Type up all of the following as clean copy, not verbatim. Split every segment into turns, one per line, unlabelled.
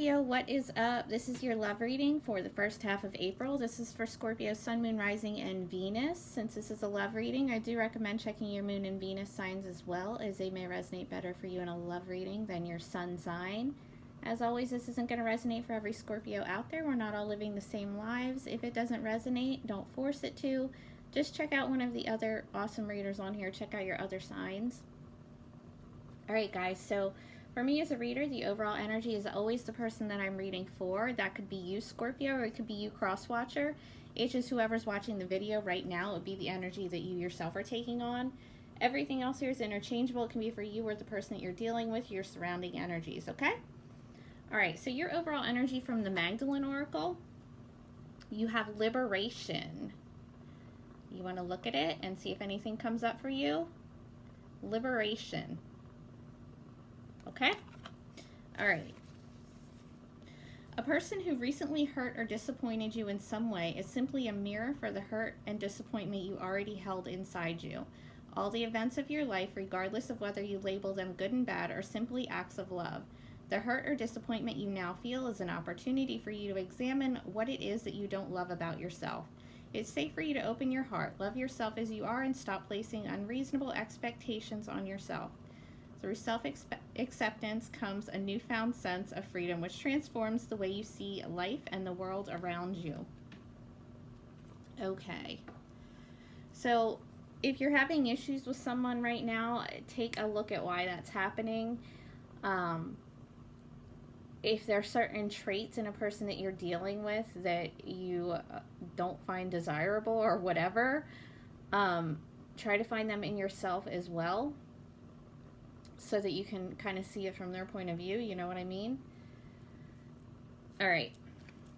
Scorpio, what is up? This is your love reading for the first half of April. This is for Scorpio, Sun, Moon, Rising, and Venus. Since this is a love reading, I do recommend checking your Moon and Venus signs as well, as they may resonate better for you in a love reading than your Sun sign. As always, this isn't going to resonate for every Scorpio out there. We're not all living the same lives. If it doesn't resonate, don't force it to. Just check out one of the other awesome readers on here. Check out your other signs. All right, guys, so for me as a reader, the overall energy is always the person that I'm reading for. That could be you, Scorpio, or it could be you, cross-watcher. It's just whoever's watching the video right now. It would be the energy that you yourself are taking on. Everything else here is interchangeable. It can be for you or the person that you're dealing with, your surrounding energies, okay? All right, so your overall energy from the Magdalene Oracle, you have liberation. You want to look at it and see if anything comes up for you. Liberation. Okay? All right. A person who recently hurt or disappointed you in some way is simply a mirror for the hurt and disappointment you already held inside you. All the events of your life, regardless of whether you label them good and bad, are simply acts of love. The hurt or disappointment you now feel is an opportunity for you to examine what it is that you don't love about yourself. It's safe for you to open your heart, love yourself as you are, and stop placing unreasonable expectations on yourself. Through self-acceptance comes a newfound sense of freedom, which transforms the way you see life and the world around you. Okay. So if you're having issues with someone right now, take a look at why that's happening. If there are certain traits in a person that you're dealing with that you don't find desirable or whatever, try to find them in yourself as well, so that you can kind of see it from their point of view, you know what I mean? All right,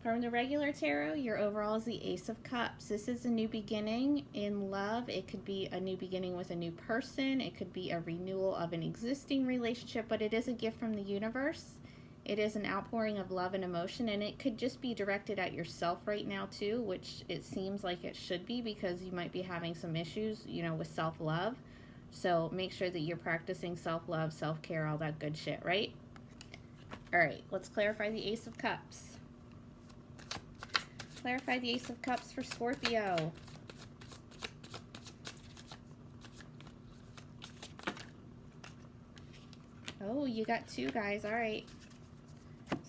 from the regular tarot, your overall is the Ace of Cups. This is a new beginning in love. It could be a new beginning with a new person. It could be a renewal of an existing relationship, but it is a gift from the universe. It is an outpouring of love and emotion, and it could just be directed at yourself right now too, which it seems like it should be, because you might be having some issues, you know, with self-love. So make sure that you're practicing self-love, self-care, all that good shit, right? All right, let's clarify the Ace of Cups. Clarify the Ace of Cups for Scorpio. Oh, you got two, guys. All right.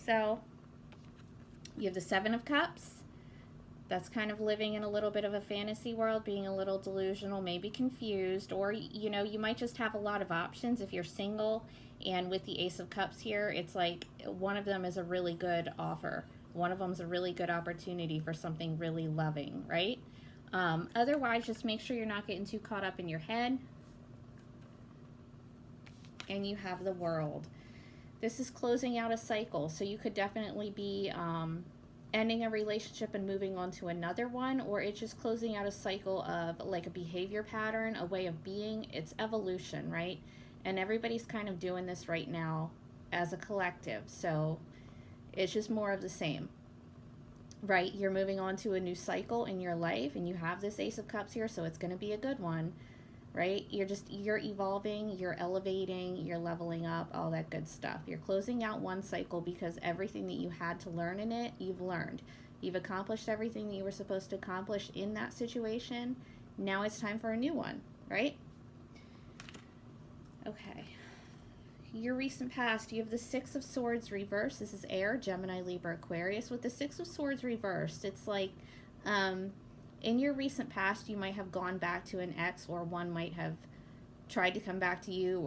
So you have the Seven of Cups. That's kind of living in a little bit of a fantasy world, being a little delusional, maybe confused, or, you know, you might just have a lot of options if you're single. And with the Ace of Cups here, it's like one of them is a really good offer. One of them is a really good opportunity for something really loving, right? Otherwise, just make sure you're not getting too caught up in your head. And you have the World. This is closing out a cycle, so you could definitely be ending a relationship and moving on to another one, or it's just closing out a cycle of like a behavior pattern, a way of being. It's evolution, right? And everybody's kind of doing this right now as a collective, so it's just more of the same, right? You're moving on to a new cycle in your life, and you have this Ace of Cups here, so it's going to be a good one, right? You're evolving, you're elevating, you're leveling up, all that good stuff. You're closing out one cycle because everything that you had to learn in it, you've learned. You've accomplished everything that you were supposed to accomplish in that situation. Now it's time for a new one, right? Okay. Your recent past, you have the Six of Swords reversed. This is air, Gemini, Libra, Aquarius. With the Six of Swords reversed, it's like, in your recent past, you might have gone back to an ex, or one might have tried to come back to you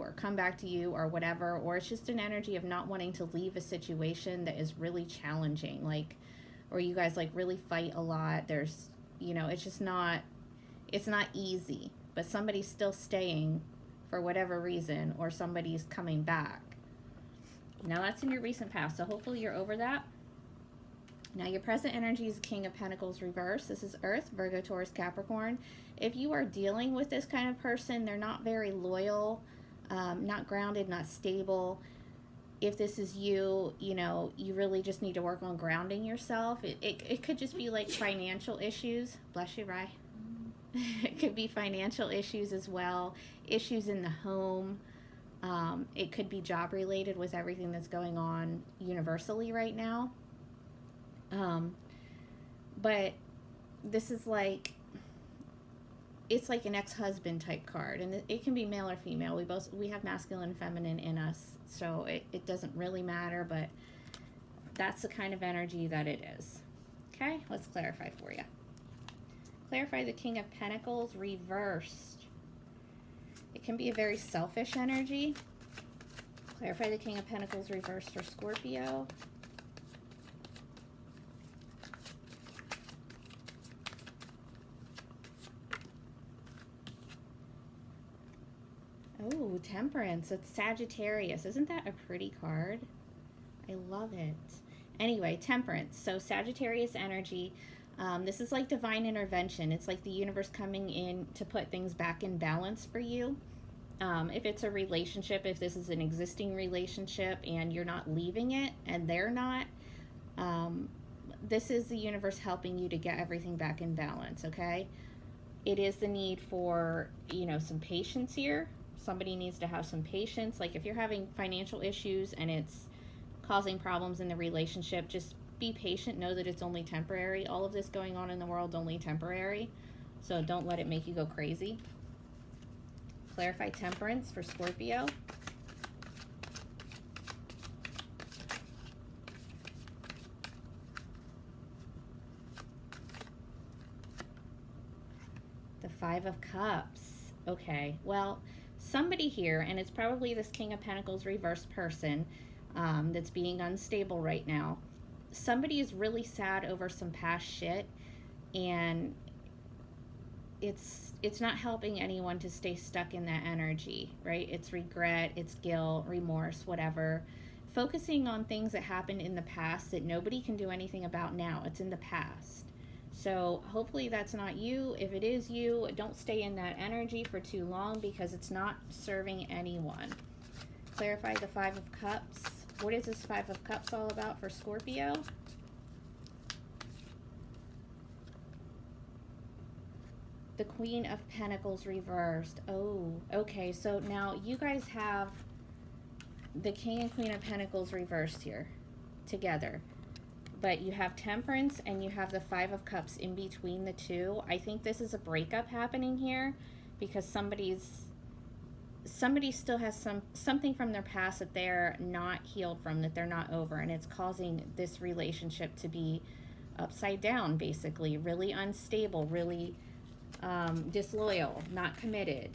or whatever, or it's just an energy of not wanting to leave a situation that is really challenging, like, or you guys like really fight a lot. There's, you know, it's just not, it's not easy, but somebody's still staying for whatever reason, or somebody's coming back. Now that's in your recent past, so hopefully you're over that. Now your present energy is King of Pentacles reverse. This is Earth, Virgo, Taurus, Capricorn. If you are dealing with this kind of person, they're not very loyal, not grounded, not stable. If this is you, you know, you really just need to work on grounding yourself. It could just be like financial issues. Bless you, Rye. It could be financial issues as well, issues in the home. It could be job related with everything that's going on universally right now. Um, but this is like, it's like an ex-husband type card, and it can be male or female. We have masculine and feminine in us, so it doesn't really matter, but that's the kind of energy that it is. Okay, let's clarify for you. Clarify the King of Pentacles reversed. It can be a very selfish energy. Clarify the King of Pentacles reversed for Scorpio. Oh, Temperance. It's Sagittarius. Isn't that a pretty card? I love it. Anyway, Temperance. So Sagittarius energy. This is like divine intervention. It's like the universe coming in to put things back in balance for you. If it's a relationship, if this is an existing relationship and you're not leaving it and they're not, this is the universe helping you to get everything back in balance, okay? It is the need for, some patience here. Somebody needs to have some patience. Like if you're having financial issues and it's causing problems in the relationship, just be patient. Know that it's only temporary. All of this going on in the world is only temporary. So don't let it make you go crazy. Clarify Temperance for Scorpio. The Five of Cups. Okay, well, somebody here, and it's probably this King of Pentacles reverse person that's being unstable right now. Somebody is really sad over some past shit, and it's not helping anyone to stay stuck in that energy, right? It's regret, it's guilt, remorse, whatever. Focusing on things that happened in the past that nobody can do anything about now. It's in the past. So hopefully that's not you. If it is you, don't stay in that energy for too long because it's not serving anyone. Clarify the Five of Cups. What is this Five of Cups all about for Scorpio? The Queen of Pentacles reversed. Oh, okay. So now you guys have the King and Queen of Pentacles reversed here together. But you have Temperance and you have the Five of Cups in between the two. I think this is a breakup happening here because somebody still has something from their past that they're not healed from, that they're not over, and it's causing this relationship to be upside down, basically. Really unstable, really disloyal, not committed,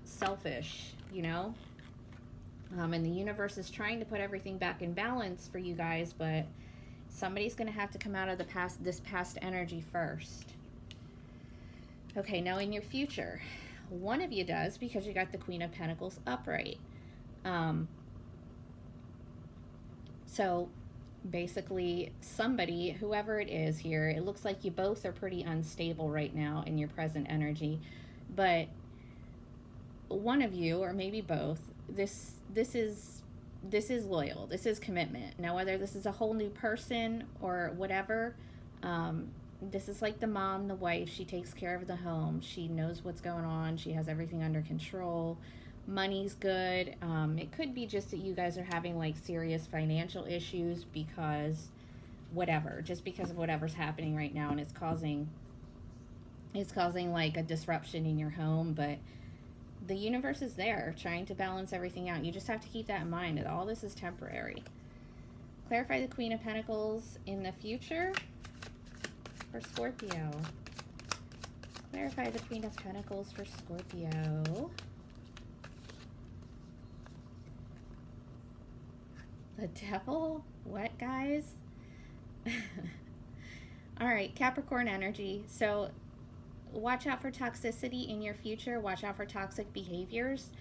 selfish, and the universe is trying to put everything back in balance for you guys, but somebody's going to have to come out of this past energy first. Okay, now in your future, one of you does, because you got the Queen of Pentacles upright. So basically somebody, whoever it is here, it looks like you both are pretty unstable right now in your present energy, but one of you, or maybe both, this is loyal, this is commitment. Now whether this is a whole new person or whatever, this is like the mom, the wife. She takes care of the home, she knows what's going on, she has everything under control, money's good. It could be just that you guys are having like serious financial issues because just because of whatever's happening right now, and it's causing like a disruption in your home, but the universe is there trying to balance everything out. You just have to keep that in mind, that all this is temporary. Clarify the Queen of Pentacles in the future for Scorpio. Clarify the Queen of Pentacles for Scorpio. The Devil? What, guys? All right, Capricorn energy. So watch out for toxicity in your future. Watch out for toxic behaviors.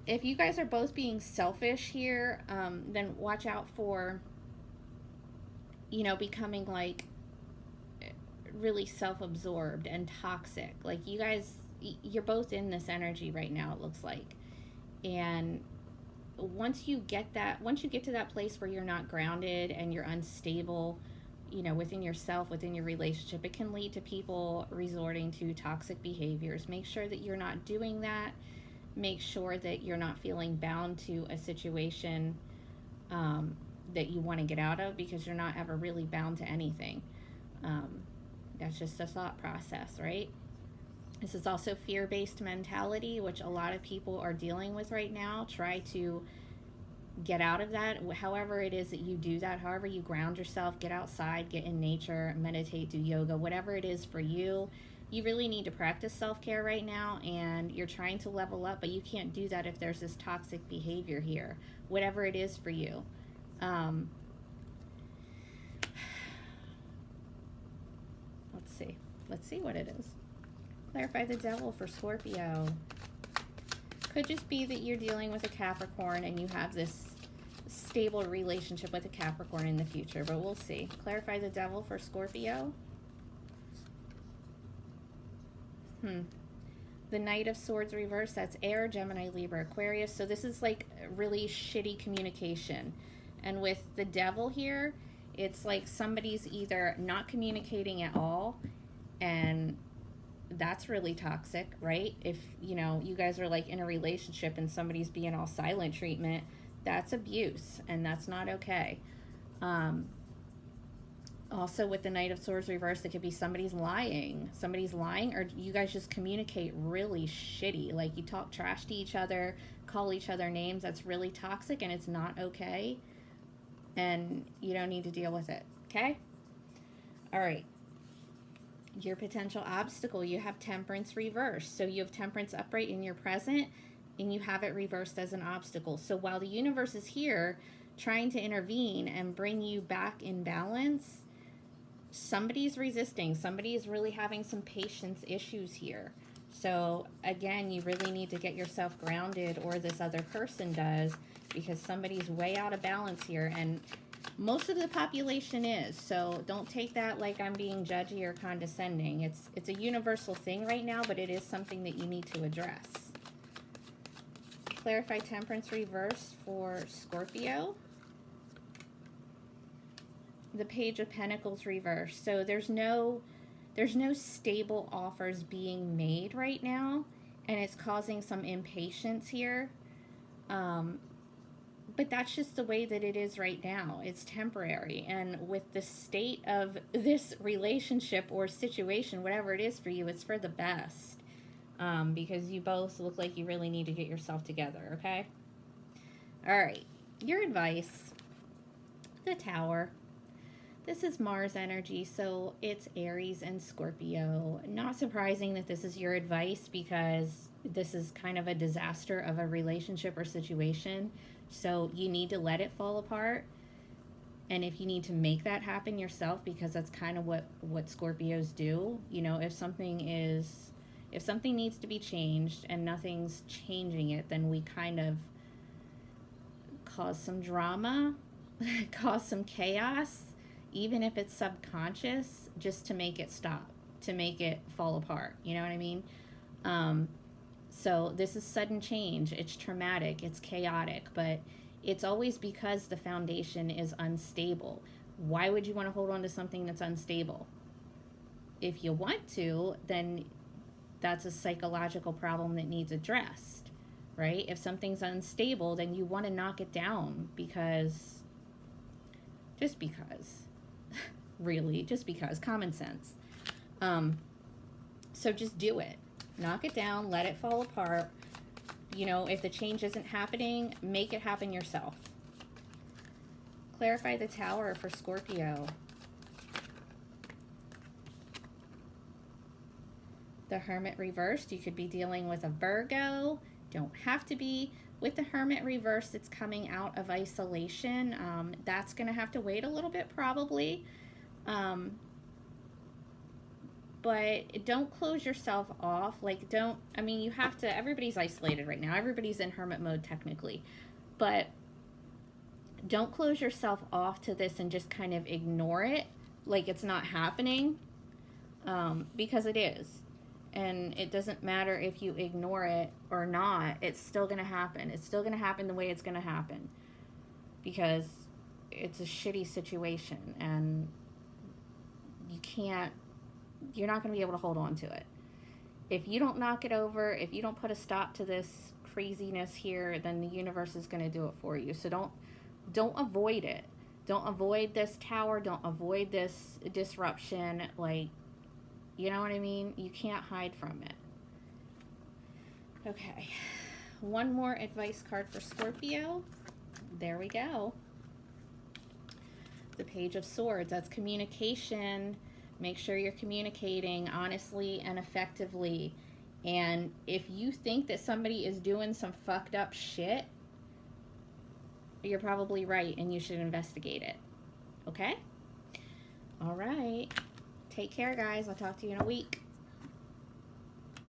If you guys are both being selfish here, then watch out for, becoming like really self-absorbed and toxic. Like you guys, you're both in this energy right now, it looks like. And once you get to that place where you're not grounded and you're unstable, within yourself, within your relationship, it can lead to people resorting to toxic behaviors. Make sure that you're not doing that. make sure that you're not feeling bound to a situation that you want to get out of, because you're not ever really bound to anything. Um, that's just a thought process, right? This is also fear-based mentality, which a lot of people are dealing with right now. Try to get out of that. However it is that you do that, however you ground yourself, get outside, get in nature, meditate, do yoga, whatever it is for you. You really need to practice self-care right now, and you're trying to level up, but you can't do that if there's this toxic behavior here, whatever it is for you. um, let's see what it is. Clarify the devil for Scorpio. Could just be that you're dealing with a Capricorn and you have this stable relationship with a Capricorn in the future, but we'll see. Clarify the devil for Scorpio. The Knight of Swords reverse, that's air, Gemini, Libra, Aquarius. So this is like really shitty communication. And with the devil here, it's like somebody's either not communicating at all, and that's really toxic, right? If, you know, you guys are like in a relationship and somebody's being all silent treatment, that's abuse, and that's not okay. Also with the Knight of Swords reversed, it could be somebody's lying, or you guys just communicate really shitty. Like you talk trash to each other, call each other names. That's really toxic, and it's not okay, and you don't need to deal with it. Okay? All right. Your potential obstacle, you have Temperance reversed. So you have Temperance upright in your present, and you have it reversed as an obstacle. So while the universe is here trying to intervene and bring you back in balance, somebody's resisting. Somebody is really having some patience issues here. So again, you really need to get yourself grounded, or this other person does, because somebody's way out of balance here, and most of the population is. So don't take that like I'm being judgy or condescending. It's a universal thing right now, but it is something that you need to address. Clarify Temperance reverse for Scorpio. The Page of Pentacles reverse. So there's no stable offers being made right now, and it's causing some impatience here. But that's just the way that it is right now. It's temporary. And with the state of this relationship or situation, whatever it is for you, it's for the best. Because you both look like you really need to get yourself together, okay? All right. Your advice. The Tower. This is Mars energy, so it's Aries and Scorpio. Not surprising that this is your advice, because this is kind of a disaster of a relationship or situation. So you need to let it fall apart. And if you need to make that happen yourself, because that's kind of what Scorpios do. You know, if something needs to be changed and nothing's changing it, then we kind of cause some drama, cause some chaos, even if it's subconscious, just to make it stop, to make it fall apart. You know what I mean? So this is sudden change. It's traumatic. It's chaotic. But it's always because the foundation is unstable. Why would you want to hold on to something that's unstable? If you want to, then that's a psychological problem that needs addressed, right? If something's unstable, then you want to knock it down just because, really, just because, common sense. So just do it. Knock it down, let it fall apart. You know, if the change isn't happening, make it happen yourself. Clarify the Tower for Scorpio. The Hermit reversed, you could be dealing with a Virgo. Don't have to be. With the Hermit reversed, it's coming out of isolation. That's going to have to wait a little bit probably. But don't close yourself off. Like, you have to, everybody's isolated right now. Everybody's in hermit mode technically. But don't close yourself off to this and just kind of ignore it like it's not happening, because it is. And it doesn't matter if you ignore it or not. It's still going to happen. It's still going to happen the way it's going to happen, because it's a shitty situation, and you're not going to be able to hold on to it. If you don't knock it over, if you don't put a stop to this craziness here, then the universe is going to do it for you. So don't avoid it. Don't avoid this tower. Don't avoid this disruption. Like, you know what I mean? You can't hide from it. Okay. One more advice card for Scorpio. There we go. The Page of Swords. That's communication. Make sure you're communicating honestly and effectively. And if you think that somebody is doing some fucked up shit, you're probably right and you should investigate it. Okay? All right. Take care, guys. I'll talk to you in a week.